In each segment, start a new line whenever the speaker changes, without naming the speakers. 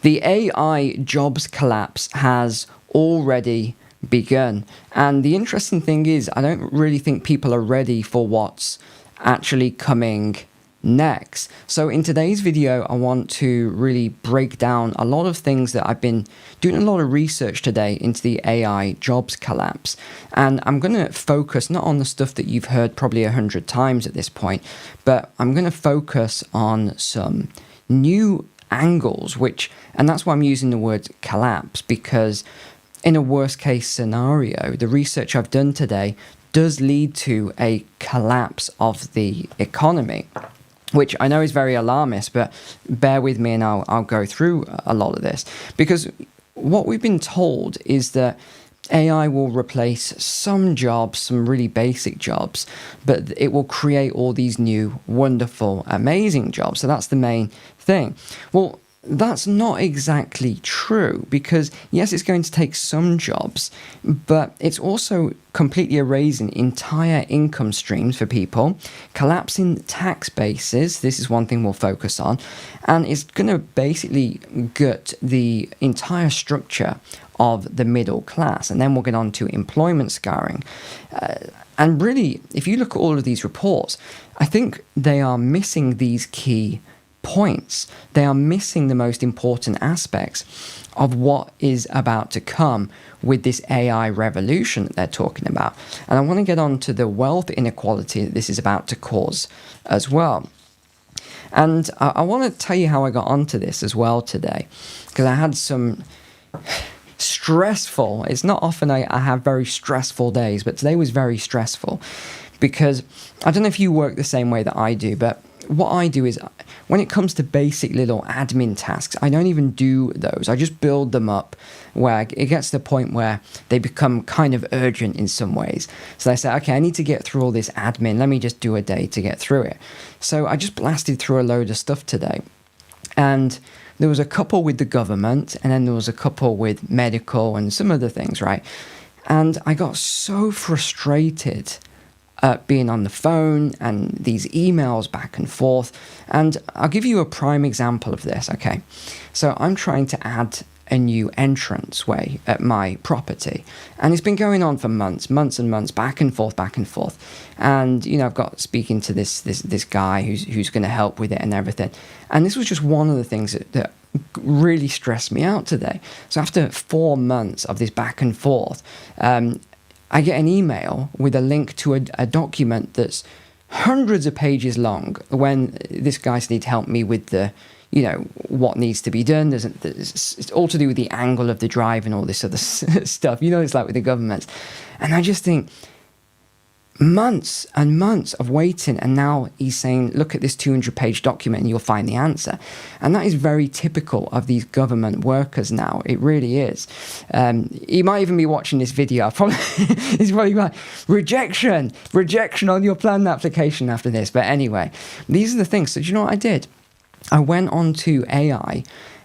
The AI jobs collapse has already begun. And the interesting thing is, I don't really think people are ready for what's actually coming next. So in today's video, I want to really break down a lot of things that I've been doing a lot of research today into the AI jobs collapse. And I'm going to focus not on the stuff that you've heard probably 100 times at this point, but I'm going to focus on some new angles, and that's why I'm using the word collapse, because in a worst case scenario, the research I've done today does lead to a collapse of the economy, which I know is very alarmist, but bear with me and I'll go through a lot of this. Because what we've been told is that AI will replace some jobs, some really basic jobs, but it will create all these new, wonderful, amazing jobs. So that's the main thing. Well, that's not exactly true, because yes, it's going to take some jobs, but it's also completely erasing entire income streams for people, collapsing tax bases. This is one thing we'll focus on, and it's going to basically gut the entire structure of the middle class. And then we'll get on to employment scarring. And really, if you look at all of these reports, I think they are missing these key points. They are missing the most important aspects of what is about to come with this AI revolution that they're talking about. And I want to get on to the wealth inequality that this is about to cause as well. And I want to tell you how I got onto this as well today, because I had some stressful, it's not often I have very stressful days, but today was very stressful, because I don't know if you work the same way that I do, but what I do is, when it comes to basic little admin tasks, I don't even do those. I just build them up where it gets to the point where they become kind of urgent in some ways. So I say, okay, I need to get through all this admin. Let me just do a day to get through it. So I just blasted through a load of stuff today. And there was a couple with the government, and then there was a couple with medical and some other things, right? And I got so frustrated being on the phone and these emails back and forth. And I'll give you a prime example of this, okay? So I'm trying to add a new entranceway at my property, and it's been going on for months and months, back and forth. And I've got speaking to this guy who's going to help with it and everything. And this was just one of the things that really stressed me out today. So after 4 months of this back and forth, I get an email with a link to a document that's hundreds of pages long, when this guy's need to help me with the, what needs to be done. It's all to do with the angle of the drive and all this other stuff. It's like with the government. And I just think, months and months of waiting, and now he's saying, look at this 200-page document and you'll find the answer. And that is very typical of these government workers now. It really is. He might even be watching this video. He's probably like, rejection on your planned application after this. But anyway, these are the things. So do you know what I did? I went on to AI,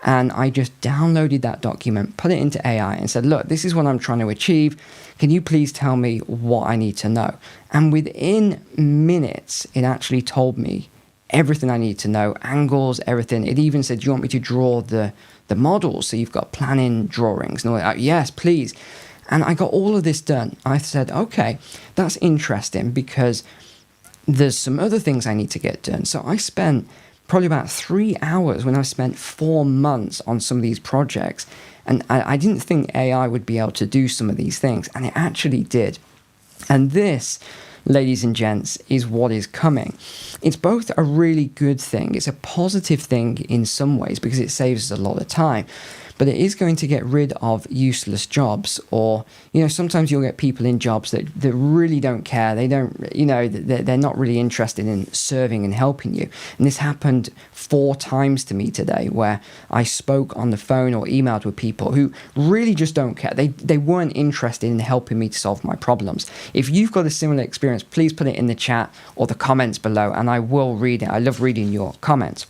and I just downloaded that document, put it into AI, and said, look, this is what I'm trying to achieve. Can you please tell me what I need to know? And within minutes, it actually told me everything I need to know, angles, everything. It even said, do you want me to draw the models? So you've got planning drawings. And all that. Yes, please. And I got all of this done. I said, okay, that's interesting, because there's some other things I need to get done. So I spent probably about 3 hours when I spent 4 months on some of these projects. And I didn't think AI would be able to do some of these things, and it actually did. And this, ladies and gents, is what is coming. It's both a really good thing, it's a positive thing in some ways, because it saves us a lot of time. But it is going to get rid of useless jobs, or, sometimes you'll get people in jobs that really don't care. They don't, they're not really interested in serving and helping you. And this happened 4 times to me today, where I spoke on the phone or emailed with people who really just don't care. They weren't interested in helping me to solve my problems. If you've got a similar experience, please put it in the chat or the comments below, and I will read it. I love reading your comments.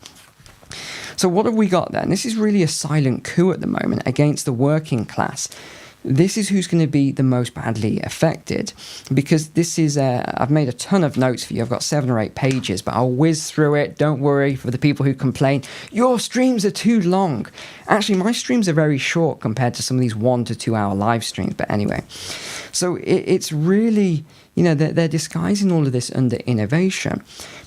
So what have we got then? This is really a silent coup at the moment against the working class. this is who's going to be the most badly affected, because this is, I've made a ton of notes for you. I've got 7 or 8 pages, but I'll whiz through it. Don't worry for the people who complain, your streams are too long. Actually, my streams are very short compared to some of these 1 to 2 hour live streams. But anyway, so it's really, they're disguising all of this under innovation.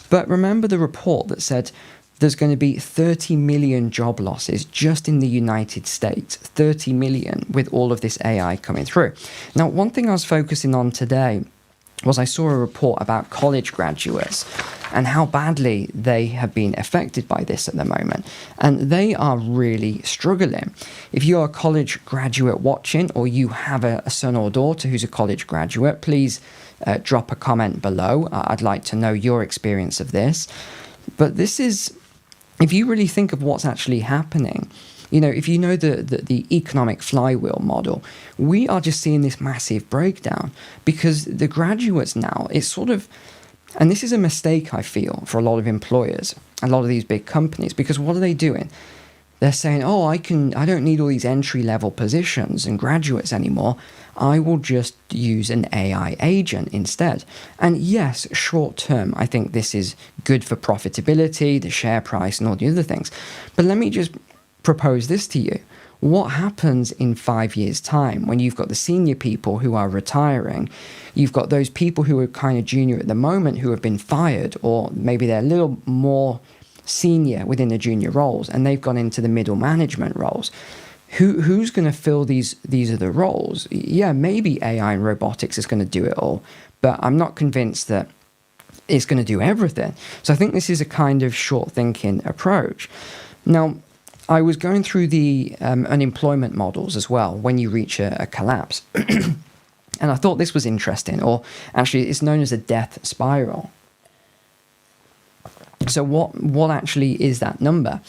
But remember the report that said there's going to be 30 million job losses just in the United States, 30 million with all of this AI coming through. Now, one thing I was focusing on today was I saw a report about college graduates and how badly they have been affected by this at the moment. And they are really struggling. If you're a college graduate watching, or you have a son or daughter who's a college graduate, please drop a comment below. I'd like to know your experience of this. But this is, if you really think of what's actually happening, if you know the economic flywheel model, we are just seeing this massive breakdown, because the graduates now, it's sort of, and this is a mistake I feel for a lot of employers, a lot of these big companies, because what are they doing? They're saying, I don't need all these entry-level positions and graduates anymore. I will just use an AI agent instead. And yes, short term, I think this is good for profitability, the share price, and all the other things. But let me just propose this to you. What happens in 5 years' time when you've got the senior people who are retiring? You've got those people who are kind of junior at the moment who have been fired, or maybe they're a little more senior within the junior roles, and they've gone into the middle management roles. Who's going to fill these other roles? Yeah, maybe AI and robotics is going to do it all, but I'm not convinced that it's going to do everything. So I think this is a kind of short-thinking approach. Now, I was going through the unemployment models as well when you reach a collapse. And I thought this was interesting, or actually it's known as a death spiral. So what actually is that number?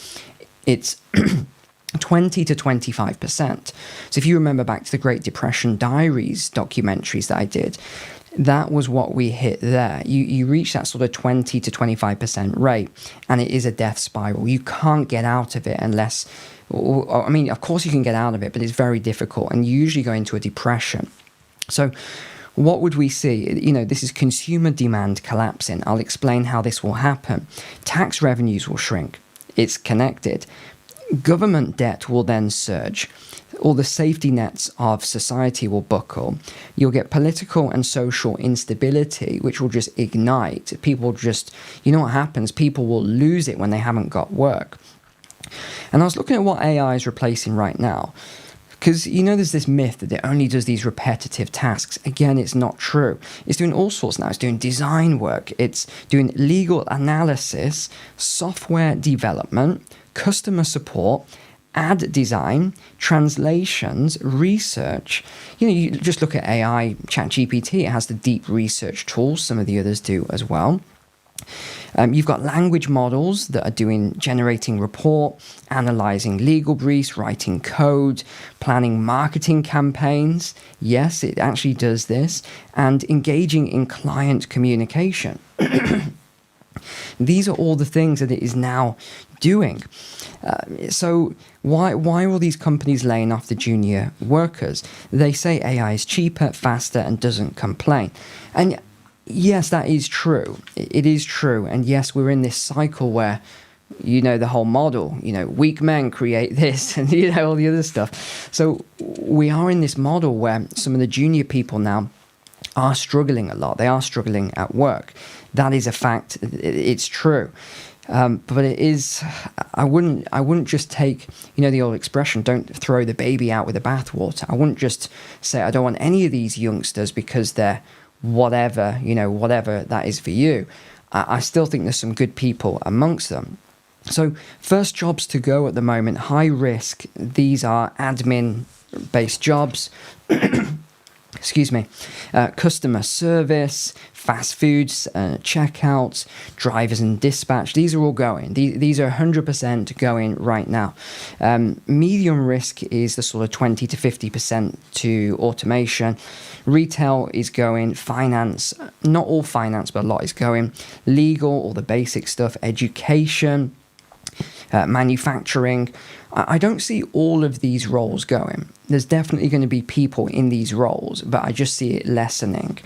It's 20 to 25%. So if you remember back to the Great Depression Diaries documentaries that I did, that was what we hit there. You reach that sort of 20 to 25% rate, and it is a death spiral. You can't get out of it unless, I mean, of course you can get out of it, but it's very difficult, and you usually go into a depression. So what would we see? This is consumer demand collapsing. I'll explain how this will happen. Tax revenues will shrink. It's connected. Government debt will then surge. All the safety nets of society will buckle. You'll get political and social instability, which will just ignite. People just, what happens? People will lose it when they haven't got work. And I was looking at what AI is replacing right now. Because, there's this myth that it only does these repetitive tasks. Again, it's not true. It's doing all sorts now. It's doing design work. It's doing legal analysis, software development, customer support, ad design, translations, research. You just look at AI, ChatGPT, it has the deep research tools. Some of the others do as well. You've got language models that are generating report, analyzing legal briefs, writing code, planning marketing campaigns. Yes, it actually does this, and engaging in client communication. These are all the things that it is now doing. So why are all these companies laying off the junior workers? They say AI is cheaper, faster, and doesn't complain. And yes, that is true. It is true. And yes, we're in this cycle where, the whole model, weak men create this and, all the other stuff. So we are in this model where some of the junior people now are struggling a lot. They are struggling at work. That is a fact. It's true. But it is, I wouldn't just take, the old expression, don't throw the baby out with the bathwater. I wouldn't just say, I don't want any of these youngsters because they're whatever that is for you. I still think there's some good people amongst them. So first jobs to go at the moment, high risk. These are admin-based jobs. Excuse me. Customer service, fast foods, checkouts, drivers and dispatch. These are all going. These are 100% going right now. Medium risk is the sort of 20 to 50% to automation. Retail is going. Finance, not all finance, but a lot is going. Legal, all the basic stuff. Education. manufacturing. I don't see all of these roles going. There's definitely going to be people in these roles, but I just see it lessening.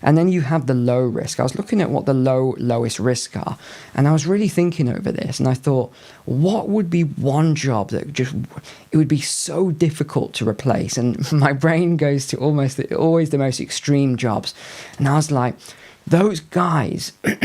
And then you have the low risk. I was looking at what the lowest risk are, and I was really thinking over this, and I thought, what would be one job that it would be so difficult to replace? And my brain goes to always the most extreme jobs. And I was like, those guys, do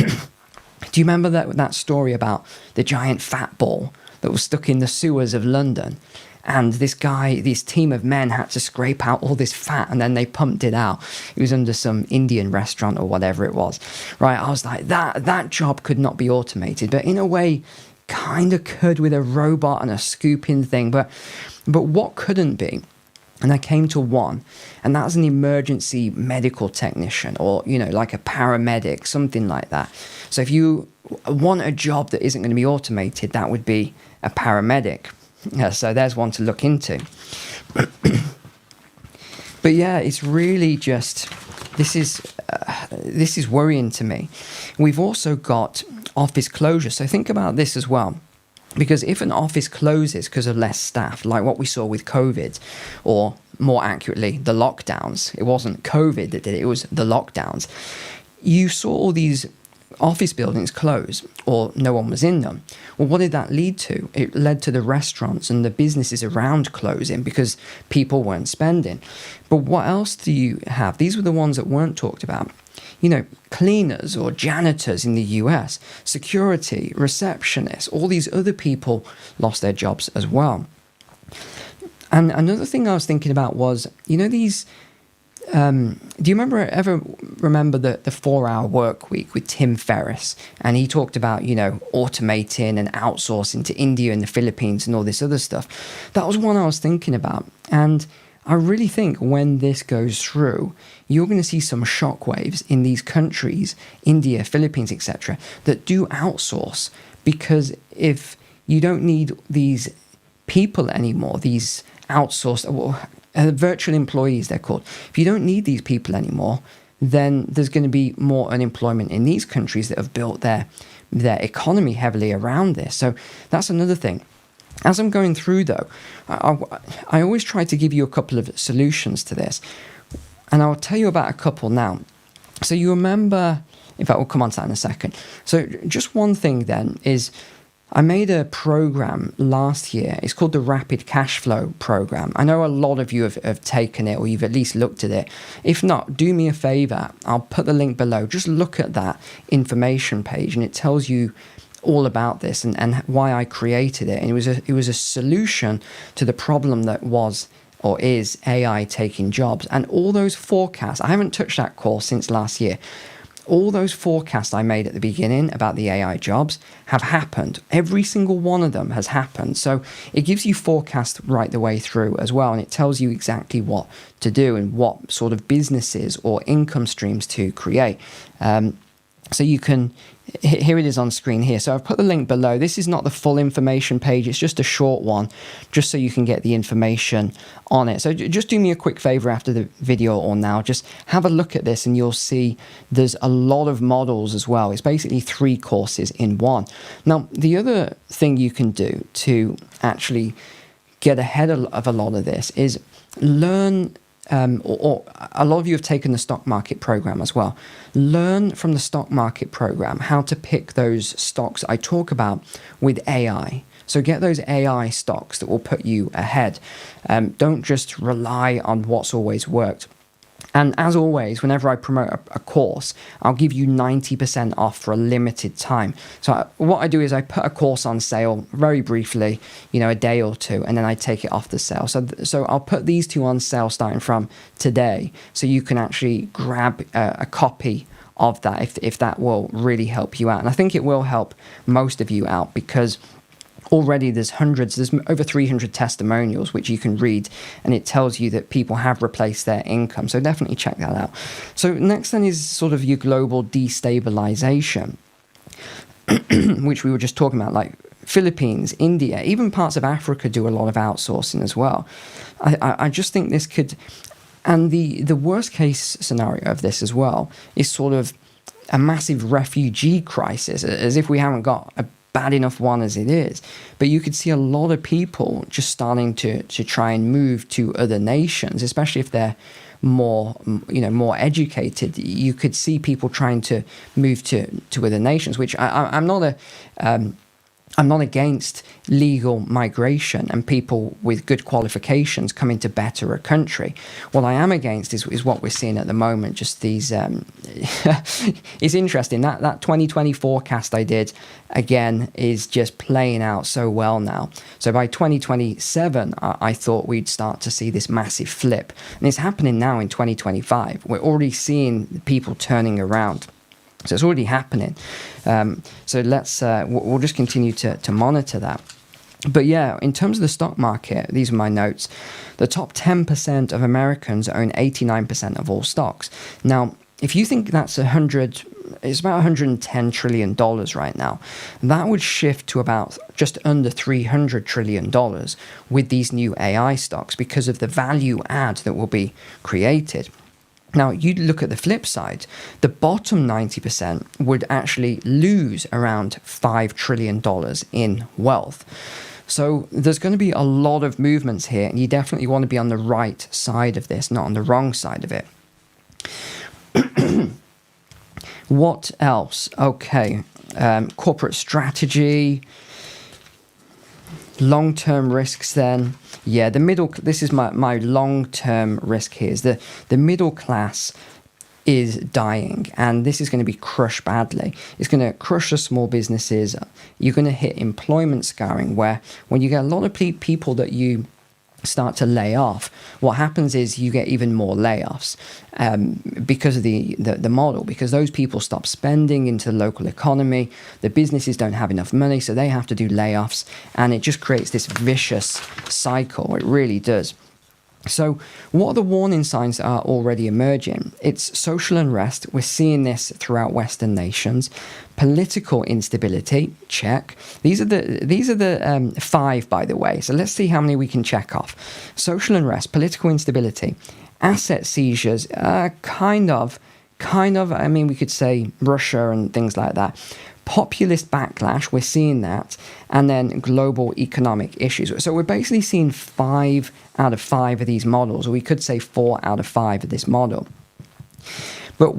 you remember that story about the giant fat ball that was stuck in the sewers of London? And this team of men had to scrape out all this fat, and then they pumped it out. It was under some Indian restaurant or whatever it was, right? I was like, that job could not be automated, but in a way, kind of could with a robot and a scooping thing. But what couldn't be? And I came to one, and that's an emergency medical technician, or like a paramedic, something like that. So if you want a job that isn't going to be automated, that would be a paramedic. Yeah, so there's one to look into. But yeah, it's really just, this is worrying to me. We've also got office closure. So think about this as well. Because if an office closes because of less staff, like what we saw with COVID, or more accurately, the lockdowns, it wasn't COVID that did it, it was the lockdowns. You saw all these office buildings close, or no one was in them. Well, what did that lead to? It led to the restaurants and the businesses around closing because people weren't spending. But what else do you have? These were the ones that weren't talked about. Cleaners or janitors in the US, security, receptionists, all these other people lost their jobs as well. And another thing I was thinking about was, these, do you ever remember the 4-hour work week with Tim Ferriss? And he talked about, automating and outsourcing to India and the Philippines and all this other stuff. That was one I was thinking about. And I really think when this goes through, you're going to see some shockwaves in these countries, India, Philippines, etc., that do outsource. Because if you don't need these people anymore, these outsourced, virtual employees they're called, if you don't need these people anymore, then there's going to be more unemployment in these countries that have built their economy heavily around this. So that's another thing. As I'm going through, though, I always try to give you a couple of solutions to this. And I'll tell you about a couple now. So you remember, in fact, we'll come on to that in a second. So just one thing then is, I made a program last year. It's called the Rapid Cash Flow Program. I know a lot of you have taken it, or you've at least looked at it. If not, do me a favor. I'll put the link below. Just look at that information page, and it tells you all about this and why I created it. And it was a solution to the problem that was or is AI taking jobs. And all those forecasts, I haven't touched that course since last year. All those forecasts I made at the beginning about the AI jobs have happened. Every single one of them has happened. So it gives you forecasts right the way through as well. And it tells you exactly what to do and what sort of businesses or income streams to create. So you can, here it is on screen here. So I've put the link below. This is not the full information page. It's just a short one, just so you can get the information on it. So just do me a quick favor after the video or now. Just have a look at this and you'll see there's a lot of models as well. It's basically 3 courses in one. Now, the other thing you can do to actually get ahead of a lot of this is learn or a lot of you have taken the stock market program as well. Learn from the stock market program how to pick those stocks I talk about with AI. So get those AI stocks that will put you ahead. Don't just rely on what's always worked. And as always, whenever I promote a course, I'll give you 90% off for a limited time. So what I do is I put a course on sale very briefly, a day or two, and then I take it off the sale. So I'll put these 2 on sale starting from today, so you can actually grab a copy of that if that will really help you out. And I think it will help most of you out, because already there's over 300 testimonials which you can read, and it tells you that people have replaced their income. So definitely check that out. So next then is sort of your global destabilization, which we were just talking about, like Philippines, India, even parts of Africa do a lot of outsourcing as well. I just think this could, and the worst case scenario of this as well is sort of a massive refugee crisis, as if we haven't got a bad enough one as it is. But you could see a lot of people just starting to try and move to other nations, especially if they're more educated. You could see people trying to move to other nations, which I'm not against legal migration and people with good qualifications coming to better a country. What I am against is what we're seeing at the moment. Just these, it's interesting that 2020 forecast I did again is just playing out so well now. So by 2027, I thought we'd start to see this massive flip, and it's happening now in 2025. We're already seeing people turning around. So it's already happening. So we'll just continue to monitor that. But yeah, in terms of the stock market, these are my notes. The top 10% of Americans own 89% of all stocks. Now, if you think that's it's about $110 trillion right now. That would shift to about just under $300 trillion with these new AI stocks because of the value add that will be created. Now, you look at the flip side, the bottom 90% would actually lose around $5 trillion in wealth. So there's going to be a lot of movements here, and you definitely want to be on the right side of this, not on the wrong side of it. What else? Okay, corporate strategy. Long-term risks then. Yeah, this is my long-term risk here. Is the middle class is dying, and this is going to be crushed badly. It's going to crush the small businesses. You're going to hit employment scarring, where when you get a lot of people that you start to lay off, what happens is you get even more layoffs because of the model, because those people stop spending into the local economy. The businesses don't have enough money, so they have to do layoffs, and it just creates this vicious cycle. It really does. So what are the warning signs that are already emerging? It's social unrest. We're seeing this throughout Western nations. Political instability, check. These are the 5, by the way. So let's see how many we can check off. Social unrest, political instability, asset seizures, kind of. I mean, we could say Russia and things like that. Populist backlash, we're seeing that, and then global economic issues. So we're basically seeing 5 out of 5 of these models, or we could say 4 out of 5 of this model. But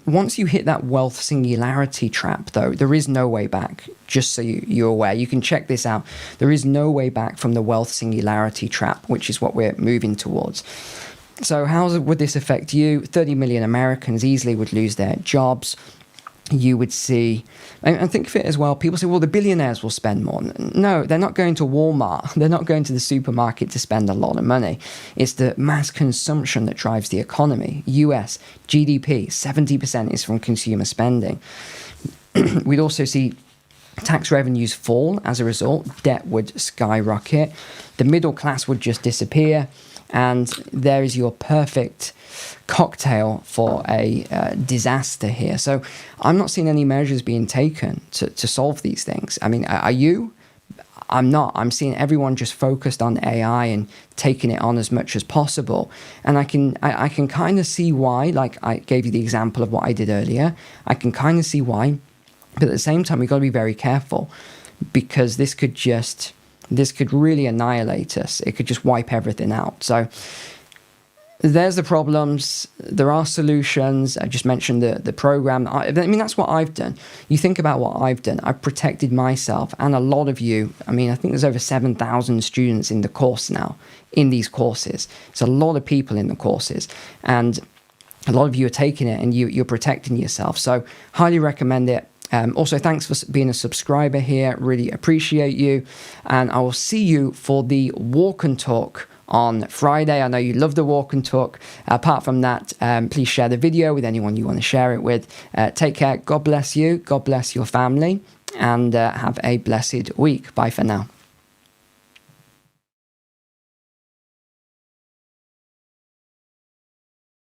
once you hit that wealth singularity trap, though, there is no way back, just so you're aware. You can check this out. There is no way back from the wealth singularity trap, which is what we're moving towards. So how would this affect you? 30 million Americans easily would lose their jobs. You would see, and think of it as well, people say, well, the billionaires will spend more. No, they're not going to Walmart. They're not going to the supermarket to spend a lot of money. It's the mass consumption that drives the economy. US GDP, 70% is from consumer spending. We'd also see tax revenues fall as a result. Debt would skyrocket. The middle class would just disappear. And there is your perfect cocktail for a disaster here. So I'm not seeing any measures being taken to solve these things. I mean, are you? I'm not. I'm seeing everyone just focused on AI and taking it on as much as possible. And I can kind of see why, like I gave you the example of what I did earlier. I can kind of see why. But at the same time, we've got to be very careful, because this could really annihilate us. It could just wipe everything out. So there's the problems. There are solutions. I just mentioned the program. I mean, that's what I've done. You think about what I've done. I've protected myself and a lot of you. I mean, I think there's over 7,000 students in the course now, in these courses. It's a lot of people in the courses. And a lot of you are taking it and you're protecting yourself. So highly recommend it. Also, thanks for being a subscriber here. Really appreciate you. And I will see you for the walk and talk on Friday. I know you love the walk and talk. Apart from that, please share the video with anyone you want to share it with. Take care. God bless you. God bless your family. And have a blessed week. Bye for now.